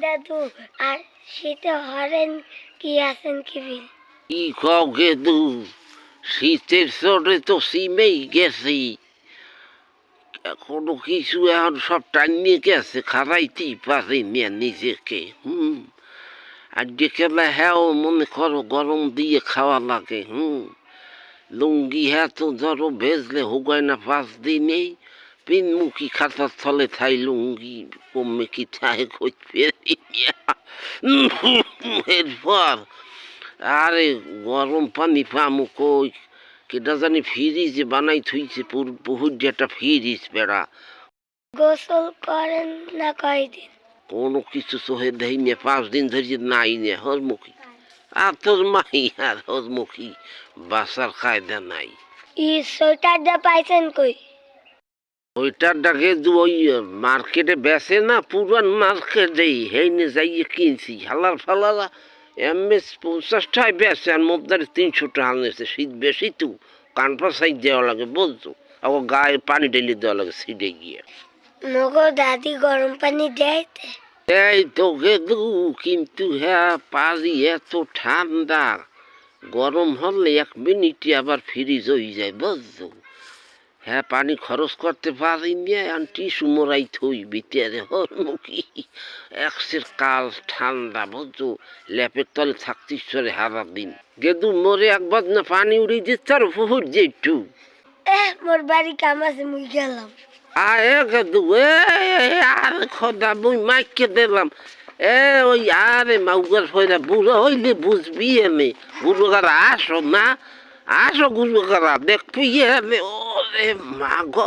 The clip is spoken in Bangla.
দাদু আর শীতে হরেন কি আছেন কি বিল কি কও গেদু, শীতের চোটে তো সিমেই গেছি, এখনো কিছু এখন সব টানিয়ে গেছে, খারাইতেই পারি নিয়ে নিজেকে। আর যেখানে হ্যাঁ মনে করো গরম দিয়ে খাওয়া লাগে। লুঙ্গি হ্যাঁ তো ধরো ভেজলে হুগায় না 5 দিনেই, পিনমুখী খাতার থলে থাই লুঙ্গি কমে কি থাই খোঁজ পেরি এরপর আরে গরম পানি পামু কই, কেটা জানি ফ্রিজে বানাই থুইছে, বহুত যেটা ফ্রিজ বেড়া। গোসল করেন না কয়দিন? কোনো কিছু চোখে দেই নে, 5 দিন ধরে নাই নে হরমুখী। আর তোর মাই আর হরমুখী বাসার কায়দা নাই। ই সোয়েটারটা পাইছেন কই? ওইটার ডাকে ওই মার্কেটে বেচে না, পুরান মার্কেটে হেইনে যাইয়ে কিনছি। হালার ফালারা MS 50 টাকায় বেচে, আর মোদ্দারে 300 টাকা নিয়েছে। শীত বেশি তো কানপা সাইড দেওয়া লাগে বুঝছো, আবার গায়ে পানি ঢেলে দেওয়া লাগে সিটে গিয়ে। মগো দাদি গরম পানি দেয়? এই তো গেদু, কিন্তু হ্যাঁ পারি এত ঠান্ডা, গরম হলে 1 মিনিটে আবার ফ্রিজ হয়ে যায় বুঝছো। হ্যাঁ পানি খরচ করতে পারি না, টিসু মোরাই থই ভিতরে হরমুখী। একসের কাল ঠান্ডা বুঝছো, ল্যাপের তলে থাকতে চলে হারা দিন। গেদু মোরে একবার না পানি উড়িয়ে দিচ্ছে আর ফুহুর যে একটু। মোর বাড়ি কাম আছে, মুই গেলাম। আরে গেদু আরে খোদা মুই মাইকে দিলাম। ওই আরে মাউগার ফয়রা বুড়ো হইলে বুঝবি এনে, বুড়ো গারা আসো না, আসো গুরু গারা দেখবি এনে। ওরে মা গো।